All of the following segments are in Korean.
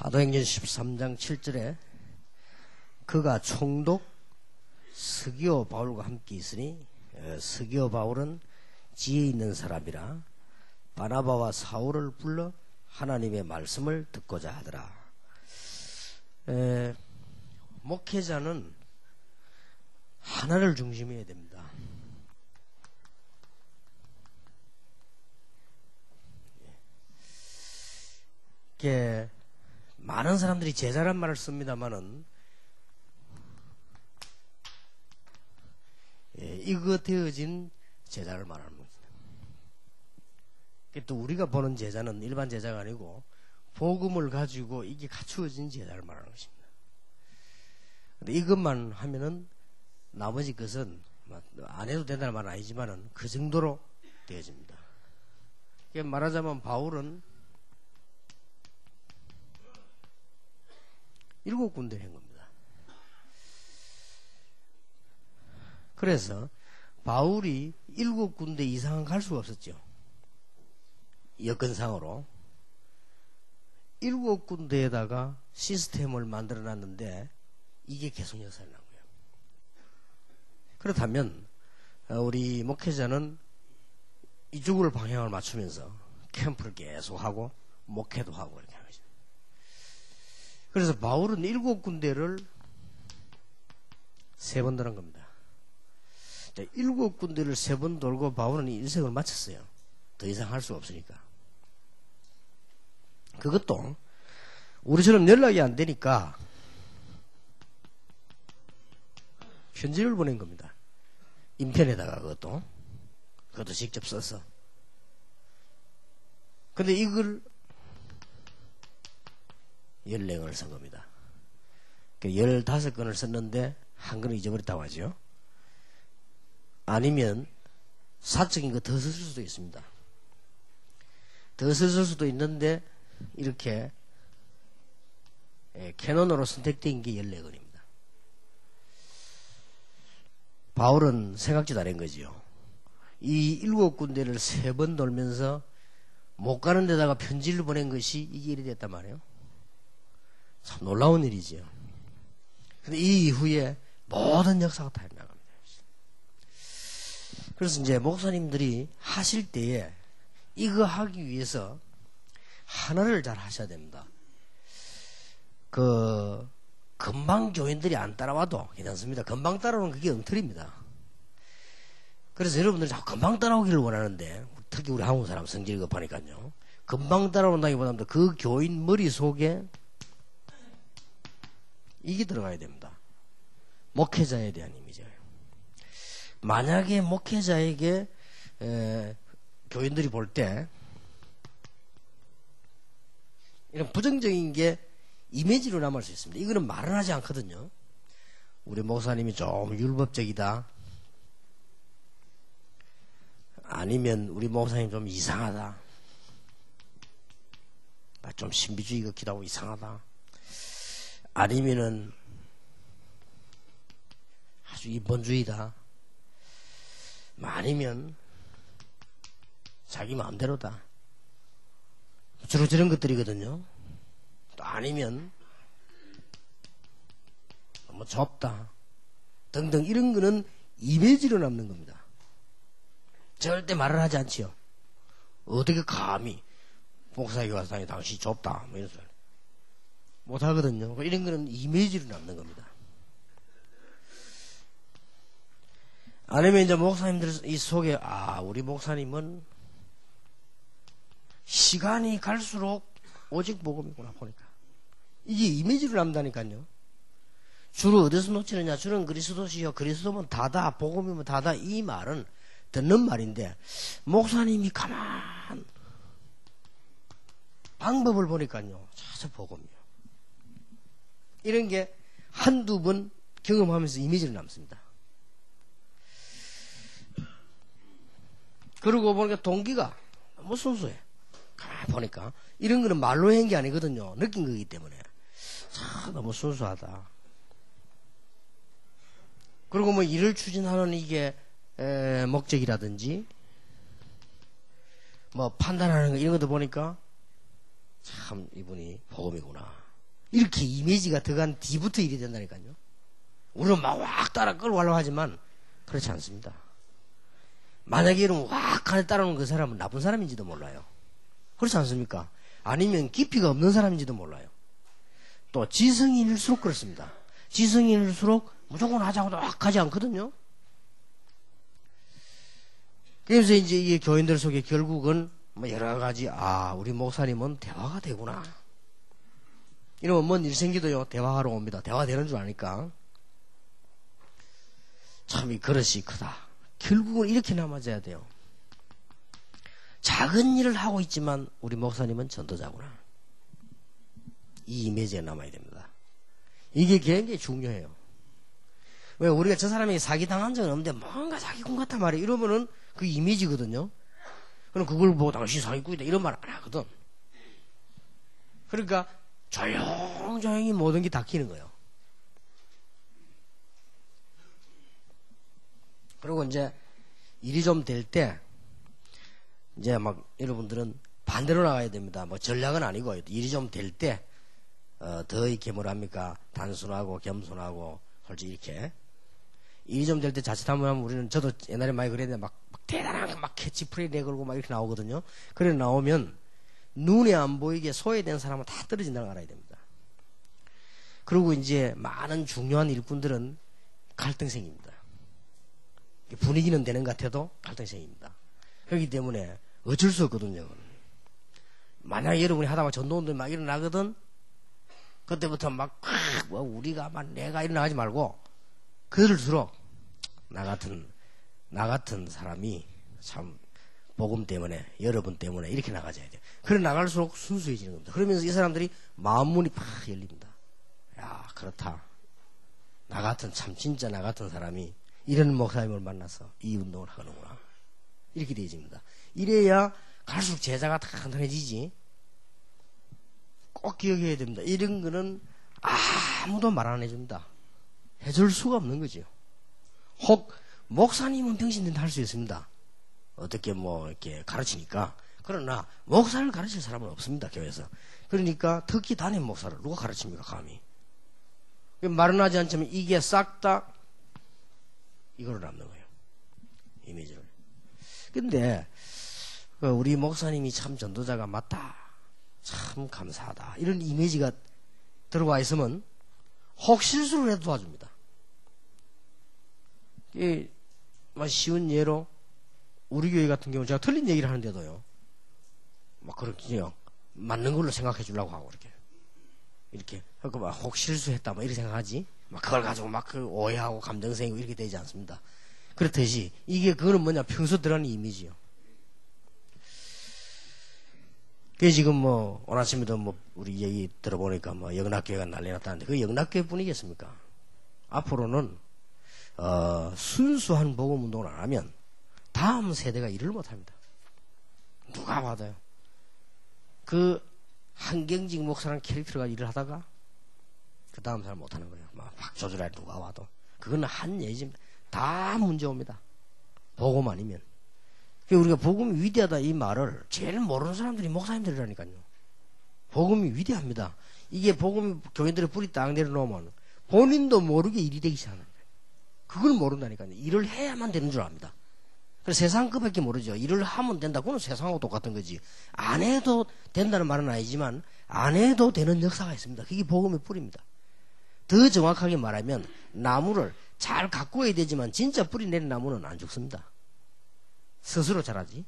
사도행전 13장 7절에 그가 총독 스기오 바울과 함께 있으니 스기오 바울은 지혜 있는 사람이라 바나바와 사울을 불러 하나님의 말씀을 듣고자 하더라. 목회자는 하나를 중심해야 됩니다. 이게 많은 사람들이 제자란 말을 씁니다만은 이거 되어진 제자를 말하는 겁니다. 또 우리가 보는 제자는 일반 제자가 아니고 복음을 가지고 이게 갖추어진 제자를 말하는 것입니다. 근데 이것만 하면은 나머지 것은 안 해도 된다는 말은 아니지만은 그 정도로 되어집니다. 말하자면 바울은 7군데를 한 겁니다. 그래서 바울이 7군데 이상은 갈 수가 없었죠. 여건상으로 7군데에다가 시스템을 만들어 놨는데 이게 계속 역사를 난 거예요. 그렇다면 우리 목회자는 이쪽으로 방향을 맞추면서 캠프를 계속 하고 목회도 하고 이렇게 하는 거죠. 그래서 바울은 7군데를 3번 도는 겁니다. 7군데를 3번 돌고 바울은 인생을 마쳤어요. 더 이상 할 수가 없으니까. 그것도 우리처럼 연락이 안 되니까 편지를 보낸 겁니다. 인편에다가 그것도 직접 써서. 근데 이걸 14권을 쓴 겁니다. 15권을 썼는데 한 권을 잊어버렸다고 하죠. 아니면 사적인 거 더 쓸 수도 있습니다. 더 쓸 수도 있는데 이렇게 캐논으로 선택된 게 14권입니다. 바울은 생각지도 않은 거지요. 이 7군데를 3번 돌면서 못 가는 데다가 편지를 보낸 것이 이게 일이 됐단 말이에요. 참 놀라운 일이지요. 근데 이 이후에 모든 역사가 다 나갑니다. 그래서 이제 목사님들이 하실 때에 이거 하기 위해서 하나를 잘 하셔야 됩니다. 금방 교인들이 안 따라와도 괜찮습니다. 금방 따라오는 그게 엉터리입니다. 그래서 여러분들이 자꾸 금방 따라오기를 원하는데, 특히 우리 한국 사람 성질이 급하니까요. 금방 따라온다기보다는 그 교인 머릿속에 이게 들어가야 됩니다. 목회자에 대한 이미지예요. 만약에 목회자에게 교인들이 볼 때 이런 부정적인 게 이미지로 남을 수 있습니다. 이거는 말은 하지 않거든요. 우리 목사님이 좀 율법적이다. 아니면 우리 목사님 좀 이상하다. 좀 신비주의 같기도 하고 이상하다. 아니면은 아주 인본주의다. 아니면 자기 마음대로다. 주로 저런 것들이거든요. 또 아니면 너무 좁다 등등 이런 거는 이미지로 남는 겁니다. 절대 말을 하지 않지요. 어떻게 감히 목사에게 와서 당신이 좁다 뭐 이런 소리 못 하거든요. 이런 거는 이미지로 남는 겁니다. 아니면 이제 목사님들 이 속에 우리 목사님은 시간이 갈수록 오직 복음이구나 보니까 이게 이미지로 남다니까요. 주로 어디서 놓치느냐. 주는 그리스도시요 그리스도면 다다 복음이면 다다 이 말은 듣는 말인데 목사님이 가만 방법을 보니까요 자주 복음이요. 이런 게 한두 번 경험하면서 이미지로 남습니다. 그러고 보니까 동기가 너무 순수해. 가만히 보니까 이런 거는 말로 한 게 아니거든요. 느낀 거기 때문에 참 너무 순수하다. 그리고 뭐 일을 추진하는 이게 목적이라든지 뭐 판단하는 거 이런 것도 보니까 참 이분이 복음이구나. 이렇게 이미지가 들어간 뒤부터 일이 된다니까요. 우리는 막 확 따라 끌고 가려고 하지만 그렇지 않습니다. 만약에 이러면 확 간에 따라오는 그 사람은 나쁜 사람인지도 몰라요. 그렇지 않습니까? 아니면 깊이가 없는 사람인지도 몰라요. 또 지성인일수록 그렇습니다. 지성인일수록 무조건 하자고도 확 하지 않거든요. 그래서 이제 이 교인들 속에 결국은 뭐 여러 가지, 우리 목사님은 대화가 되구나. 이러면 뭔 일 생기도요, 대화하러 옵니다. 대화되는 줄 아니까. 참 이 그릇이 크다. 결국은 이렇게 남아져야 돼요. 작은 일을 하고 있지만 우리 목사님은 전도자구나. 이 이미지가 남아야 됩니다. 이게 굉장히 중요해요. 왜 우리가 저 사람이 사기당한 적은 없는데 뭔가 사기꾼 같단 말이에요. 이러면은 그 이미지거든요. 그럼 그걸 보고 당신 사기꾼이다 이런 말 안 하거든. 그러니까 조용조용히 모든 게 닦이는 거예요. 그리고 이제 일이 좀 될 때 이제 막 여러분들은 반대로 나가야 됩니다. 뭐 전략은 아니고 일이 좀 될 때 더 이렇게 뭐랍니까 단순하고 겸손하고 솔직히 이렇게 일이 좀 될 때 자칫하면 우리는 저도 옛날에 많이 그랬는데 막 대단한 막 캐치프레이 내걸고 막 이렇게 나오거든요. 그래 나오면 눈에 안 보이게 소외된 사람은 다 떨어진다는 걸 알아야 됩니다. 그리고 이제 많은 중요한 일꾼들은 갈등생입니다. 분위기는 되는 것 같아도 갈등생입니다. 그렇기 때문에 어쩔 수 없거든요. 만약에 여러분이 하다가 전도운동이 막 일어나거든, 그때부터 막, 우리가 막 내가 일어나지 말고, 그럴수록, 나 같은 사람이 참, 복음 때문에, 여러분 때문에 이렇게 나가져야 돼요. 그래 나갈수록 순수해지는 겁니다. 그러면서 이 사람들이 마음문이 팍 열립니다. 야, 그렇다. 진짜 나 같은 사람이 이런 목사님을 만나서 이 운동을 하는구나. 이렇게 되어집니다. 이래야 갈수록 제자가 탄탄해지지. 꼭 기억해야 됩니다. 이런 거는 아무도 말 안 해준다. 해줄 수가 없는 거죠. 혹 목사님은 병신된다 할 수 있습니다. 어떻게 뭐 이렇게 가르치니까. 그러나 목사를 가르칠 사람은 없습니다. 교회에서. 그러니까 특히 담임 목사를 누가 가르칩니까 감히. 말은 하지 않지만 이게 싹 다 이걸로 남는 거예요. 이미지를. 근데 우리 목사님이 참 전도자가 맞다. 참 감사하다. 이런 이미지가 들어와 있으면 혹 실수를 해도 도와줍니다. 이게 쉬운 예로 우리 교회 같은 경우 제가 틀린 얘기를 하는데도요. 막 그렇게요. 맞는 걸로 생각해 주려고 하고 이렇게 그러니까 막 혹 실수했다 막 이렇게 생각하지. 막 그걸 가지고 막 그 오해하고 감정 생기고 이렇게 되지 않습니다. 그렇듯이 이게 그거는 뭐냐 평소 들어가는 이미지요. 그게 지금 뭐 오늘 아침에도 뭐 우리 얘기 들어보니까 뭐 영락교회가 난리 났다는데 그 영락교회 뿐이겠습니까? 앞으로는 순수한 복음 운동을 안 하면 다음 세대가 일을 못합니다. 누가 받아요? 그 한경직 목사라는 캐릭터가 일을 하다가 그 다음 사람 못하는 거예요. 막 박조주라 누가 와도 그거는 한 예지입니다. 다 문제 옵니다. 복음 아니면. 우리가 복음이 위대하다 이 말을 제일 모르는 사람들이 목사님들이라니까요. 복음이 위대합니다. 이게 복음이 교인들의 뿌리 딱 내려놓으면 본인도 모르게 일이 되기 시작하는 거예요. 그걸 모른다니까요. 일을 해야만 되는 줄 압니다. 그래서 세상 그밖에 모르죠. 일을 하면 된다. 그건 세상하고 똑같은 거지. 안 해도 된다는 말은 아니지만 안 해도 되는 역사가 있습니다. 그게 복음의 뿌리입니다. 더 정확하게 말하면 나무를 잘 가꾸어야 되지만 진짜 뿌리 내린 나무는 안 죽습니다. 스스로 자라지.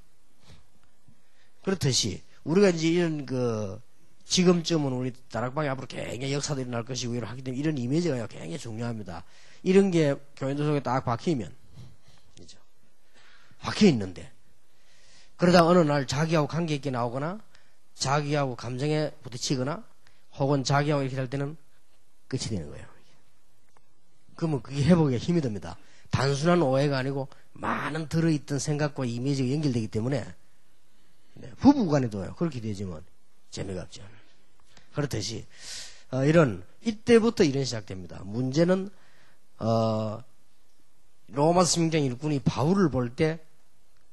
그렇듯이 우리가 이제 이런 지금쯤은 우리 다락방이 앞으로 굉장히 역사도 일어날 것이고 이런 하기 때문에 이런 이미지가 굉장히 중요합니다. 이런 게 교인들 속에 딱 박히면 그죠? 박혀 있는데 그러다 어느 날 자기하고 관계 있게 나오거나 자기하고 감정에 부딪히거나 혹은 자기하고 이렇게 될 때는 끝이 되는 거예요. 그러면 그게 회복에 힘이 듭니다. 단순한 오해가 아니고 많은 들어있던 생각과 이미지가 연결되기 때문에 부부간에도요 그렇게 되지만 재미가 없죠. 그렇듯이 이때부터 이런 시작됩니다. 문제는 로마서 승경 일꾼이 바울을 볼 때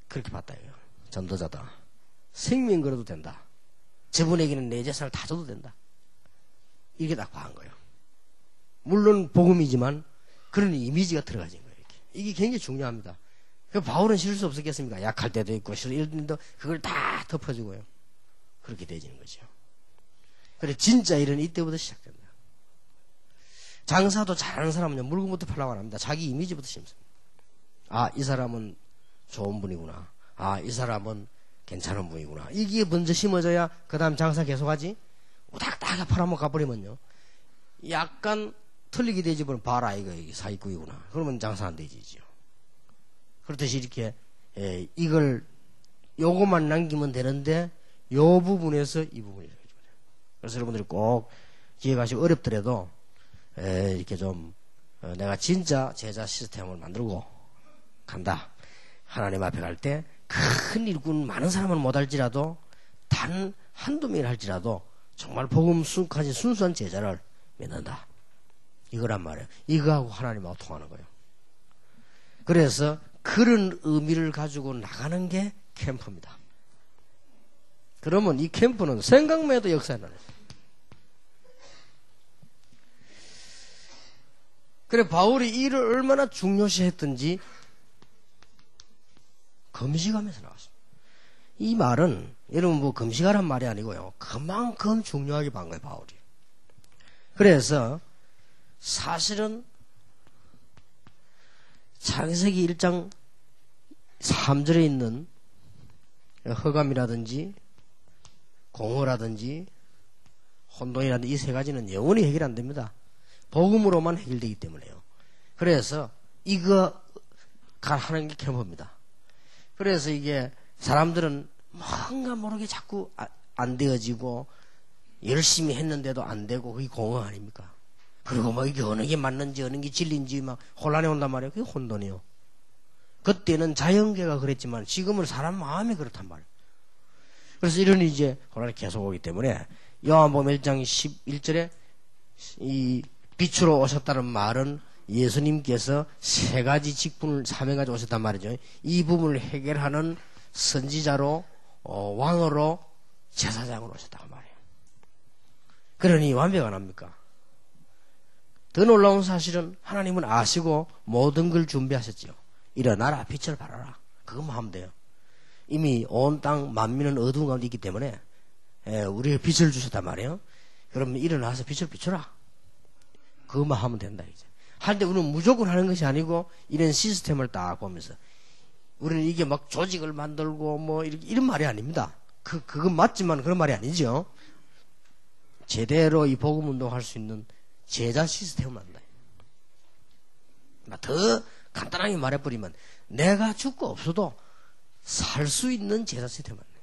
그렇게 봤다 이거예요. 전도자다. 생명 걸어도 된다. 저분에게는 내 재산을 다 줘도 된다. 이렇게 딱 봐한 거예요. 물론 복음이지만 그런 이미지가 들어가진 거예요. 이게 굉장히 중요합니다. 바울은 실을 수 없었겠습니까? 약할 때도 있고 이럴 때도 그걸 다 덮어주고요. 그렇게 되지는 거죠. 그래 진짜 일은 이때부터 시작된다. 장사도 잘하는 사람은요 물건부터 팔라고 안 합니다. 자기 이미지부터 심습니다. 아, 이 사람은 좋은 분이구나. 아, 이 사람은 괜찮은 분이구나. 이게 먼저 심어져야 그 다음 장사 계속하지. 우닥닥 팔아먹어 가버리면요 약간 틀리게 되지. 봐라 이거 사기꾼이구나. 그러면 장사 안 되지요. 그렇듯이 이렇게 이걸 요것만 남기면 되는데 요 부분에서 이 부분이 그래서 여러분들이 꼭 기획하시고 어렵더라도 이렇게 좀 내가 진짜 제자 시스템을 만들고 간다. 하나님 앞에 갈 때 큰 일꾼 많은 사람은 못할지라도 단 한두 명을 할지라도 정말 복음 순까지 순수한 제자를 맺는다. 이거란 말이에요. 이거하고 하나님하고 통하는 거예요. 그래서 그런 의미를 가지고 나가는 게 캠프입니다. 그러면 이 캠프는 생각만 해도 역사에 나요. 그래 바울이 이를 얼마나 중요시 했던지 금식하면서 나왔습니다. 이 말은 여러분 뭐 금식하란 말이 아니고요. 그만큼 중요하게 본 거예요. 바울이. 그래서 사실은 창세기 1장 3절에 있는 허감이라든지 공허라든지 혼돈이라든지 이 세 가지는 영원히 해결 안 됩니다. 복음으로만 해결되기 때문에요. 그래서 이거 하는 게 캠프입니다. 그래서 이게 사람들은 뭔가 모르게 자꾸 안 되어지고 열심히 했는데도 안 되고 그게 공허 아닙니까? 그리고 뭐 이게 어느 게 맞는지 어느 게 진리인지 막 혼란이 온단 말이에요. 그게 혼돈이요. 그때는 자연계가 그랬지만 지금은 사람 마음이 그렇단 말이에요. 그래서 이런 이제 혼란이 계속 오기 때문에 요한복음 1장 11절에 이 빛으로 오셨다는 말은 예수님께서 세 가지 직분을 사명가지고 오셨단 말이죠. 이 부분을 해결하는 선지자로 왕으로 제사장으로 오셨단 말이에요. 그러니 완벽 안 합니까? 더 놀라운 사실은 하나님은 아시고 모든 걸 준비하셨지요. 일어나라 빛을 발하라. 그것만 하면 돼요. 이미 온 땅 만민은 어두운 가운데 있기 때문에 우리에게 빛을 주셨단 말이에요. 그러면 일어나서 빛을 비춰라. 그것만 하면 된다 이제. 하는데 우리는 무조건 하는 것이 아니고 이런 시스템을 딱 보면서 우리는 이게 막 조직을 만들고 뭐 이런 말이 아닙니다. 그건 맞지만 그런 말이 아니죠. 제대로 이 복음 운동할 수 있는 제자 시스템을 만든다. 더 간단하게 말해버리면 내가 죽고 없어도 살 수 있는 제자 시스템을 만든다.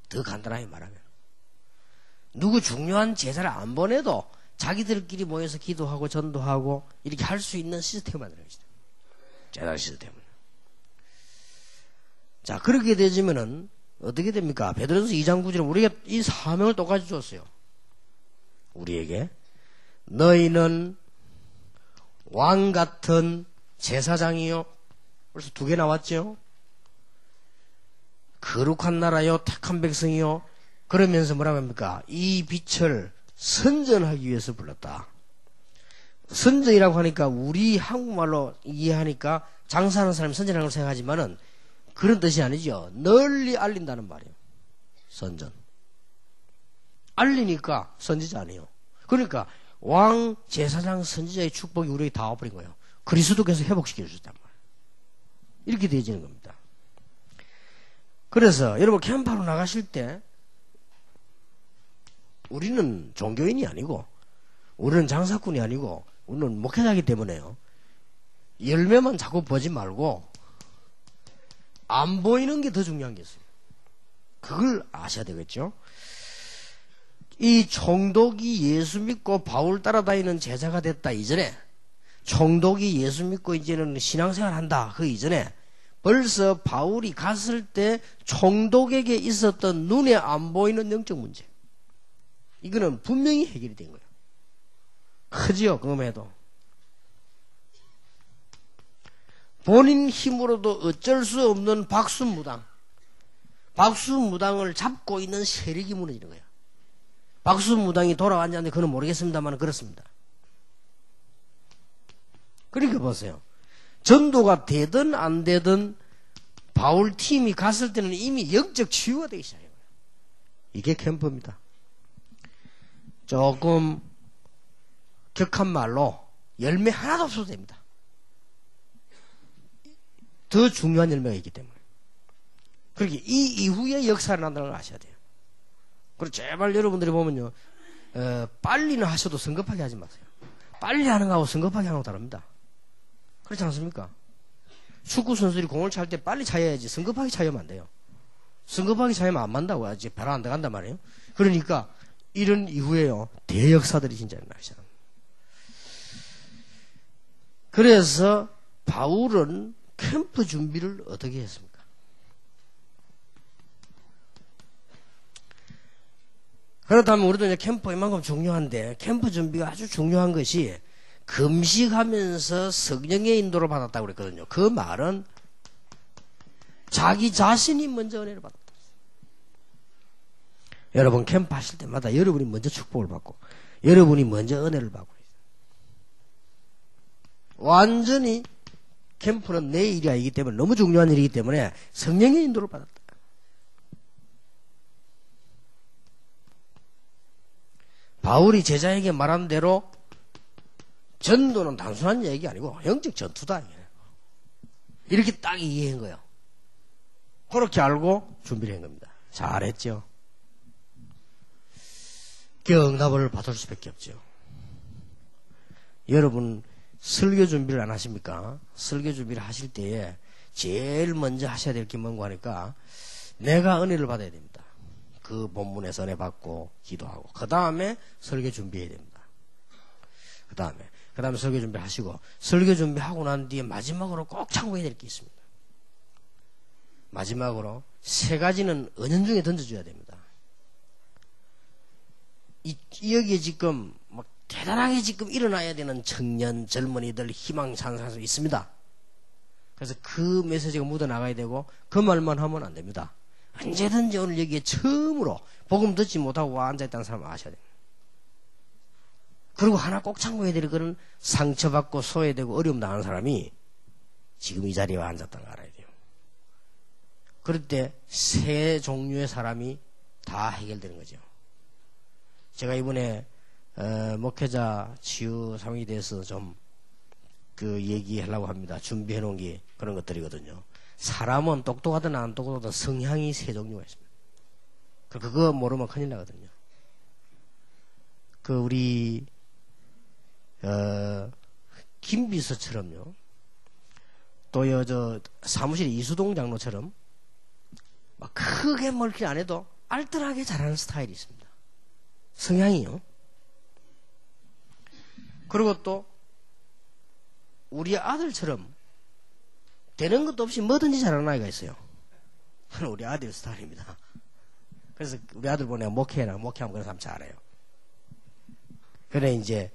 더 간단하게 말하면 누구 중요한 제자를 안 보내도 자기들끼리 모여서 기도하고 전도하고 이렇게 할 수 있는 시스템을 만드는 것이다. 제자 시스템을. 자, 그렇게 되지면은 어떻게 됩니까? 베드로전서 2장 9절에 우리가 이 사명을 똑같이 줬어요. 우리에게 너희는 왕 같은 제사장이요. 벌써 두 개 나왔죠. 거룩한 나라요, 택한 백성이요. 그러면서 뭐라고 합니까? 이 빛을 선전하기 위해서 불렀다. 선전이라고 하니까 우리 한국말로 이해하니까 장사하는 사람이 선전하는 걸 생각하지만은 그런 뜻이 아니죠. 널리 알린다는 말이에요. 선전. 알리니까 선지자 아니에요. 그러니까 왕, 제사장, 선지자의 축복이 우리에게 다 와버린 거예요. 그리스도께서 회복시켜 주셨단 말이에요. 이렇게 되어지는 겁니다. 그래서 여러분 캠프로 나가실 때 우리는 종교인이 아니고 우리는 장사꾼이 아니고 우리는 목회자이기 때문에요. 열매만 자꾸 보지 말고 안 보이는 게 더 중요한 게 있어요. 그걸 아셔야 되겠죠. 이 총독이 예수 믿고 바울 따라다니는 제자가 됐다 이전에, 총독이 예수 믿고 이제는 신앙생활 한다 그 이전에 벌써 바울이 갔을 때 총독에게 있었던 눈에 안 보이는 영적 문제, 이거는 분명히 해결이 된 거예요. 크지요? 그럼에도 본인 힘으로도 어쩔 수 없는 박수무당을 잡고 있는 세력이 무너지는 거예요. 박수무당이 돌아왔는지 안 그건 모르겠습니다만 그렇습니다. 그러니까 보세요. 전도가 되든 안 되든 바울 팀이 갔을 때는 이미 영적 치유가 되기 시작해요. 이게 캠프입니다. 조금 격한 말로 열매 하나도 없어도 됩니다. 더 중요한 열매가 있기 때문에. 그렇게 이 이후에 역사를 난다는 걸 아셔야 돼요. 그리고 제발 여러분들이 보면요, 빨리는 하셔도 성급하게 하지 마세요. 빨리 하는 거하고 성급하게 하는 거 다릅니다. 그렇지 않습니까? 축구 선수들이 공을 찰 때 빨리 차야지 성급하게 차면 안 돼요. 성급하게 차면 안 만다고 아직 배로 안 들어간단 말이에요. 그러니까 이런 이후에요, 대역사들이 진짜 일어나시죠. 그래서 바울은 캠프 준비를 어떻게 했습니까? 그렇다면 우리도 이제 캠프 이만큼 중요한데, 캠프 준비가 아주 중요한 것이 금식하면서 성령의 인도를 받았다고 그랬거든요. 그 말은 자기 자신이 먼저 은혜를 받았다. 여러분 캠프 하실 때마다 여러분이 먼저 축복을 받고 여러분이 먼저 은혜를 받고 있어요. 완전히 캠프는 내 일이 아니기 때문에, 너무 중요한 일이기 때문에 성령의 인도를 받았다. 바울이 제자에게 말한 대로 전도는 단순한 얘기 아니고 영적 전투다. 이렇게 딱 이해한 거예요. 그렇게 알고 준비를 한 겁니다. 잘했죠. 응답을 받을 수밖에 없죠. 여러분 설교 준비를 안 하십니까? 설교 준비를 하실 때에 제일 먼저 하셔야 될 게 뭔가 하니까 내가 은혜를 받아야 됩니다. 그 본문에서 은혜 받고 기도하고 그 다음에 설교 준비해야 됩니다. 그 다음에 설교 준비하시고, 설교 준비하고 난 뒤에 마지막으로 꼭 참고해야 될 게 있습니다. 마지막으로 세 가지는 은연중에 던져줘야 됩니다. 여기에 지금 막 대단하게 지금 일어나야 되는 청년, 젊은이들, 희망찬사도 있습니다. 그래서 그 메시지가 묻어나가야 되고 그 말만 하면 안 됩니다. 언제든지 오늘 여기에 처음으로 복음 듣지 못하고 앉아있다는 사람은 아셔야 됩니다. 그리고 하나 꼭 참고해야 될 거는 상처받고 소외되고 어려움 당하는 사람이 지금 이 자리에 앉았다는 걸 알아야 돼요. 그럴 때 세 종류의 사람이 다 해결되는 거죠. 제가 이번에 목회자 치유 상황에 대해서 좀 그 얘기하려고 합니다. 준비해 놓은 게 그런 것들이거든요. 사람은 똑똑하든 안 똑똑하든 성향이 세 종류가 있습니다. 그거 모르면 큰일 나거든요. 그 우리 김비서처럼요, 또요 저 사무실 이수동 장로처럼 막 크게 멀티 안 해도 알뜰하게 잘하는 스타일이 있습니다. 성향이요. 그리고 또 우리 아들처럼 되는 것도 없이 뭐든지 잘하는 아이가 있어요. 우리 아들 스타일입니다. 그래서 우리 아들 보내가 목회하면 그런 사람 잘해요. 그래 이제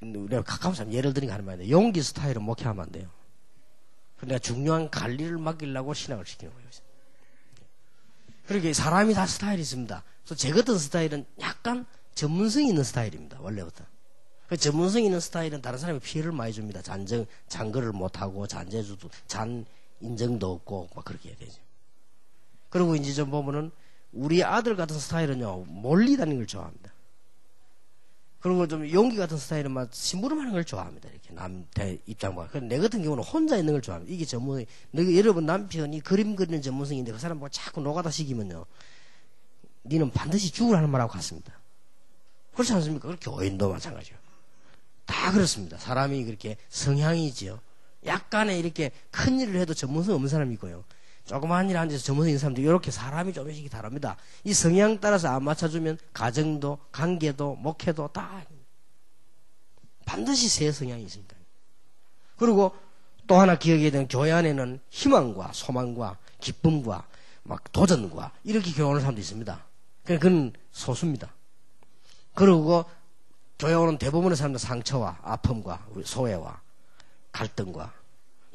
우리가 가까운 사람 예를 들니까 하는 말인데, 용기 스타일은 목회하면 안 돼요. 그러니까 중요한 관리를 맡기려고 신학을 시키는 거예요. 그러니까 사람이 다 스타일이 있습니다. 그래서 제 같은 스타일은 약간 전문성이 있는 스타일입니다. 원래부터. 그 전문성 있는 스타일은 다른 사람이 피해를 많이 줍니다. 잔거를 못하고 잔재주도 잔 인정도 없고 막 그렇게 해야 되죠. 그리고 이제 좀 보면은 우리 아들 같은 스타일은요, 몰리 다니는 걸 좋아합니다. 그리고 좀 용기 같은 스타일은 막 심부름하는 걸 좋아합니다. 이렇게 남 입장과. 내 같은 경우는 혼자 있는 걸 좋아합니다. 이게 전문. 여러분 남편이 그림 그리는 전문성인데 그 사람 보고 자꾸 노가다 시키면요, 니는 반드시 죽으라는 말하고 같습니다. 그렇지 않습니까? 그렇게 교인도 마찬가지요. 다 그렇습니다. 사람이 그렇게 성향이지요. 약간의 이렇게 큰 일을 해도 전문성 없는 사람이 있고요, 조그마한 일 앉아서 전문성 있는 사람도 이렇게 사람이 조금씩 다릅니다. 이 성향 따라서 안 맞춰주면 가정도, 관계도, 목회도 다 반드시 새 성향이 있으니까요. 그리고 또 하나 기억해야 되는, 교회 안에는 희망과 소망과 기쁨과 막 도전과 이렇게 교훈하는 사람도 있습니다. 그건 소수입니다. 그리고 교회 오는 대부분의 사람들 상처와 아픔과 소외와 갈등과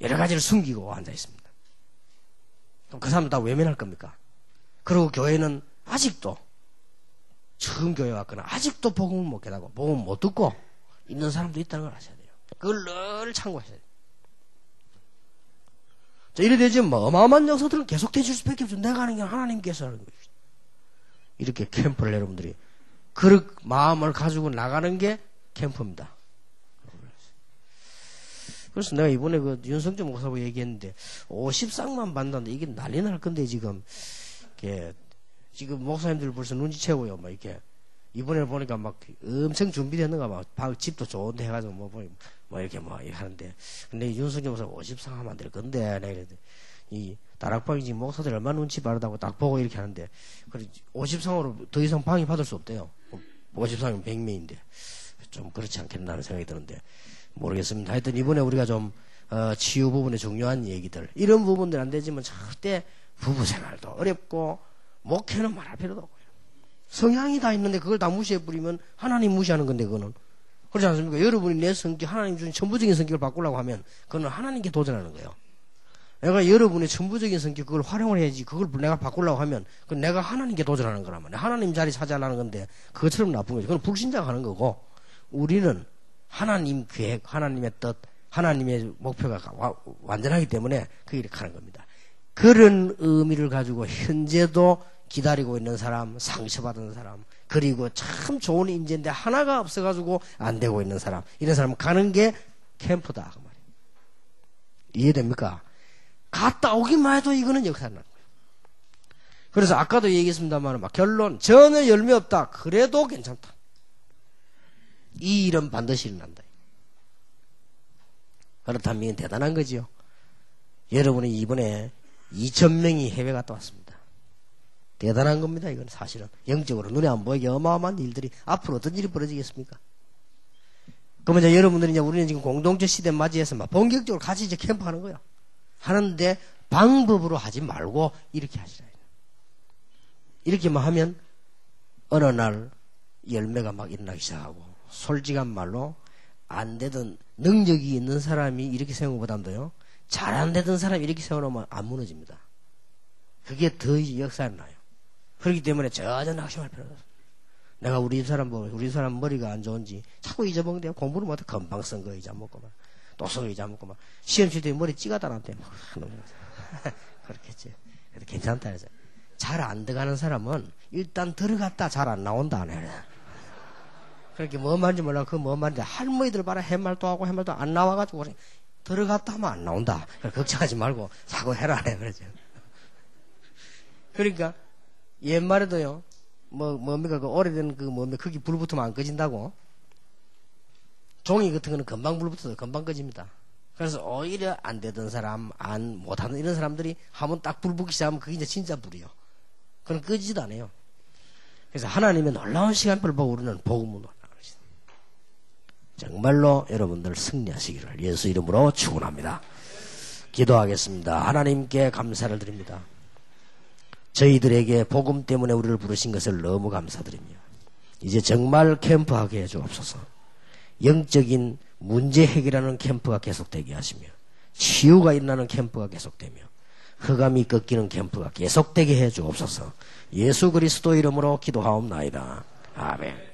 여러 가지를 숨기고 앉아 있습니다. 그럼 그 사람들 다 외면할 겁니까? 그리고 교회는 아직도 처음 교회 왔거나 아직도 복음을 못 깨닫고 복음 못 듣고 있는 사람도 있다는 걸 아셔야 돼요. 그걸 늘 참고하셔야 돼요. 자, 이래 되지 뭐 어마어마한 역사들은 계속 되실 수밖에 없죠. 내가 하는 게 하나님께서 하는 거예요. 이렇게 캠프를 여러분들이 그런 마음을 가지고 나가는 게 캠프입니다. 그래서 내가 이번에 그 윤성주 목사하고 얘기했는데 50쌍만 받는다는데 이게 난리 날 건데 지금 지금 목사님들 벌써 눈치채고요. 막 이렇게 이번에 보니까 막 엄청 준비됐는가 막 집도 좋은데 해가지고 뭐 이렇게 하는데 근데 윤성주 목사 50상 하면 안 될 건데 내가 이 다락방이 지금 목사들 얼마나 눈치 빠르다고 딱 보고 이렇게 하는데 50상으로 더 이상 방위 받을 수 없대요. 50상이면 100명인데 좀 그렇지 않겠나 하는 생각이 드는데 모르겠습니다. 하여튼 이번에 우리가 좀 치유 부분에 중요한 얘기들 이런 부분들 안 되지만 절대 부부 생활도 어렵고 목회는 말할 필요도 없고요. 성향이 다 있는데 그걸 다 무시해버리면 하나님 무시하는 건데 그거는 그렇지 않습니까? 여러분이 내 성격 하나님 주신 천부적인 성격을 바꾸려고 하면 그거는 하나님께 도전하는 거예요. 내가 여러분의 천부적인 성격 그걸 활용을 해야지 그걸 내가 바꾸려고 하면 그건 내가 하나님께 도전하는 거란 말이야. 하나님 자리 차지하려는 건데 그것처럼 나쁜 거지. 그건 불신자가 하는 거고 우리는 하나님 계획, 하나님의 뜻, 하나님의 목표가 완전하기 때문에 그렇게 하는 겁니다. 그런 의미를 가지고 현재도 기다리고 있는 사람, 상처받은 사람, 그리고 참 좋은 인재인데 하나가 없어가지고 안 되고 있는 사람, 이런 사람 가는 게 캠프다 그 말이에요. 이해됩니까? 갔다 오기만 해도 이거는 역사를 나는 거예요. 그래서 아까도 얘기했습니다만 결론 전혀 열매 없다. 그래도 괜찮다. 이 일은 반드시 일어난다. 그렇다면 대단한 거지요. 여러분이 이번에 2,000명이 해외 갔다 왔습니다. 대단한 겁니다. 이건 사실은 영적으로 눈에 안 보이게 어마어마한 일들이 앞으로 어떤 일이 벌어지겠습니까? 그러면 이제 여러분들이 이제 우리는 지금 공동체 시대 맞이해서 막 본격적으로 같이 이제 캠프하는 거예요. 하는데 방법으로 하지 말고 이렇게 하시라. 이렇게만 하면 어느 날 열매가 막 일어나기 시작하고 솔직한 말로 안 되던 능력이 있는 사람이 이렇게 세운 것보다도요 잘 안 되던 사람이 이렇게 세워놓으면 안 무너집니다. 그게 더 역사가 나요. 그렇기 때문에 전혀 낙심할 필요가 없어요. 내가 우리 사람 머리가 안 좋은지 자꾸 잊어먹는데요. 공부를 못해 금방 쓴 거 잊어먹고 막 또 쓴 거 잊어먹고 막 시험 칠 때 머리 찌가다 놨대 막 그렇겠지. 그래도 괜찮다 해서 잘 안 들어가는 사람은 일단 들어갔다 잘 안 나온다 안 해. 그렇게 뭐 말인지 몰라. 그 뭐 말인지 할머니들 봐라 해말도 하고 해말도 안 나와가지고 들어갔다 하면 안 나온다. 걱정하지 말고 자꾸 해라 해 그러죠. 그러니까 옛말에도요 뭡니까 그 오래된 그 뭡니까 거기 불 붙으면 안 꺼진다고. 종이 같은 거는 금방 불 붙어서 금방 꺼집니다. 그래서 오히려 안 되던 사람 안 못하는 이런 사람들이 한번 딱 불 붙기 시작하면 그게 이제 진짜 불이요. 그건 꺼지지도 않아요. 그래서 하나님의 놀라운 시간표를 보고 우리는 복음으로 나가겠습니다. 정말로 여러분들 승리하시기를 예수 이름으로 축원합니다. 기도하겠습니다. 하나님께 감사를 드립니다. 저희들에게 복음 때문에 우리를 부르신 것을 너무 감사드리며 이제 정말 캠프하게 해주옵소서. 영적인 문제 해결하는 캠프가 계속되게 하시며 치유가 일어나는 캠프가 계속되며 흑암이 꺾이는 캠프가 계속되게 해주옵소서. 예수 그리스도 이름으로 기도하옵나이다. 아멘.